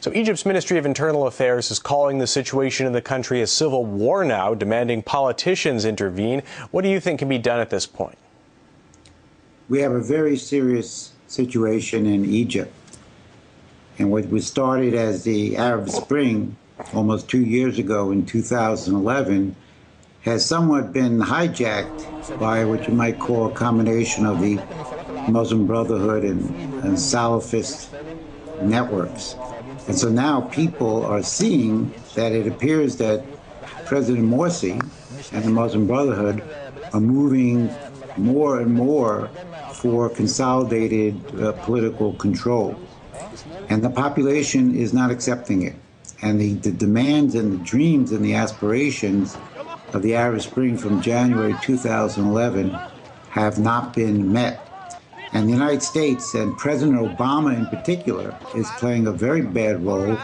So Egypt's Ministry of Internal Affairs is calling the situation in the country a civil war now, demanding politicians intervene. What do you think can be done at this point? We have a very serious situation in Egypt. And what was started as the Arab Spring almost 2 years ago in 2011 has somewhat been hijacked by what you might call a combination of the Muslim Brotherhood and Salafist networks. And so now people are seeing that it appears that President Morsi and the Muslim Brotherhood are moving more and more for consolidated political control. And the population is not accepting it. And the demands and the dreams and the aspirations of the Arab Spring from January 2011 have not been met. And the United States, and President Obama in particular, is playing a very bad role.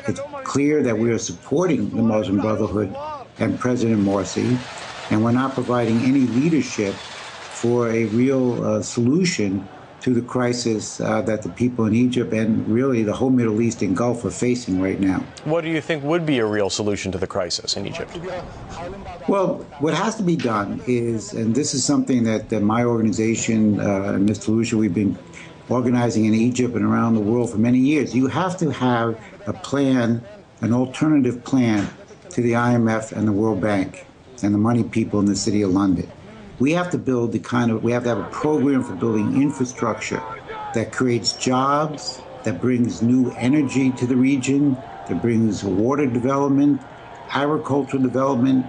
It's clear that we are supporting the Muslim Brotherhood and President Morsi, and we're not providing any leadership for a real solution to the crisis that the people in Egypt and really the whole Middle East and Gulf are facing right now. What do you think would be a real solution to the crisis in Egypt? Well, what has to be done is, and this is something that my organization and Mr. Lucia, we've been organizing in Egypt and around the world for many years, you have to have a plan, an alternative plan to the IMF and the World Bank and the money people in the City of London. We have to build we have to have a program for building infrastructure that creates jobs, that brings new energy to the region, that brings water development, agricultural development.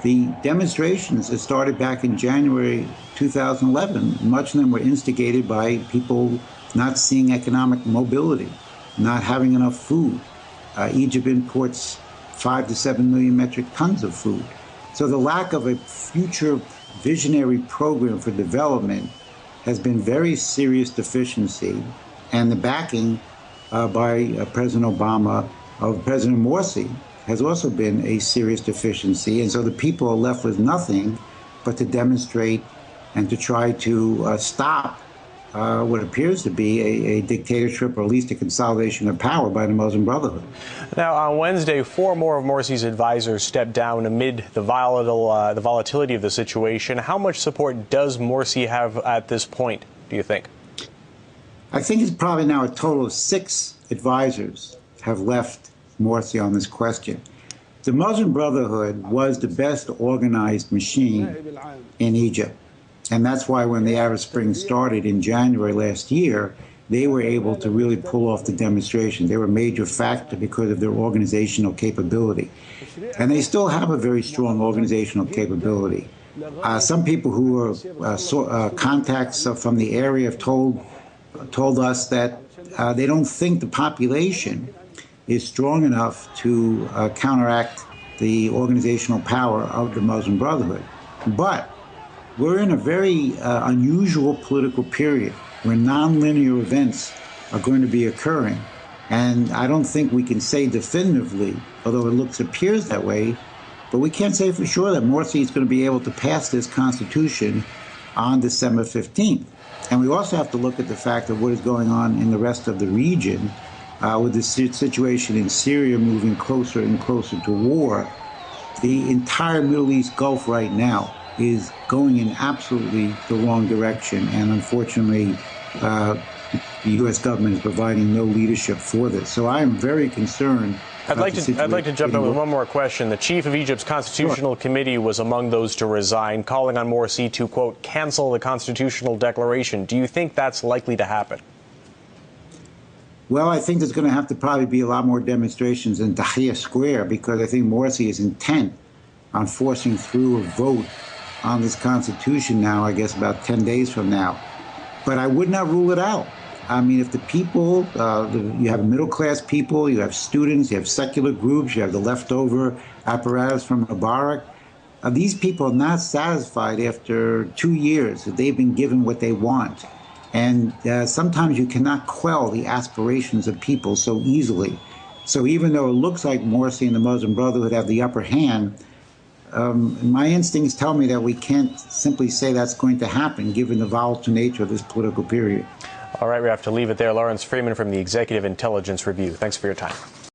The demonstrations that started back in January 2011, much of them were instigated by people not seeing economic mobility, not having enough food. Egypt imports 5 to 7 million metric tons of food. So the lack of a future visionary program for development has been very serious deficiency, and the backing by President Obama of President Morsi has also been a serious deficiency. And so the people are left with nothing but to demonstrate and to try to stop what appears to be a dictatorship, or at least a consolidation of power by the Muslim Brotherhood. Now, on Wednesday, 4 more of Morsi's advisors stepped down amid the volatility of the situation. How much support does Morsi have at this point, do you think? I think it's probably now a total of 6 advisors have left Morsi on this question. The Muslim Brotherhood was the best organized machine in Egypt. And that's why when the Arab Spring started in January last year, they were able to really pull off the demonstration. They were a major factor because of their organizational capability. And they still have a very strong organizational capability. Some people who are contacts from the area have told us that they don't think the population is strong enough to counteract the organizational power of the Muslim Brotherhood. But we're in a very unusual political period where nonlinear events are going to be occurring. And I don't think we can say definitively, although it appears that way, but we can't say for sure that Morsi is going to be able to pass this constitution on December 15th. And we also have to look at the fact of what is going on in the rest of the region with the situation in Syria moving closer and closer to war. The entire Middle East Gulf right now is going in absolutely the wrong direction, and unfortunately the U.S. government is providing no leadership for this. So I am very concerned. I'd like to jump in with one more question. The chief of Egypt's Constitutional Committee was among those to resign, calling on Morsi to, quote, cancel the constitutional declaration. Do you think that's likely to happen? Well, I think there's going to have to probably be a lot more demonstrations in Tahrir Square, because I think Morsi is intent on forcing through a vote on this constitution now, I guess about 10 days from now. But I would not rule it out. I mean, if the people, you have middle-class people, you have students, you have secular groups, you have the leftover apparatus from Mubarak, these people are not satisfied after 2 years that they've been given what they want. And sometimes you cannot quell the aspirations of people so easily. So even though it looks like Morsi and the Muslim Brotherhood have the upper hand, my instincts tell me that we can't simply say that's going to happen given the volatile nature of this political period. All right, we have to leave it there. Lawrence Freeman from the Executive Intelligence Review. Thanks for your time.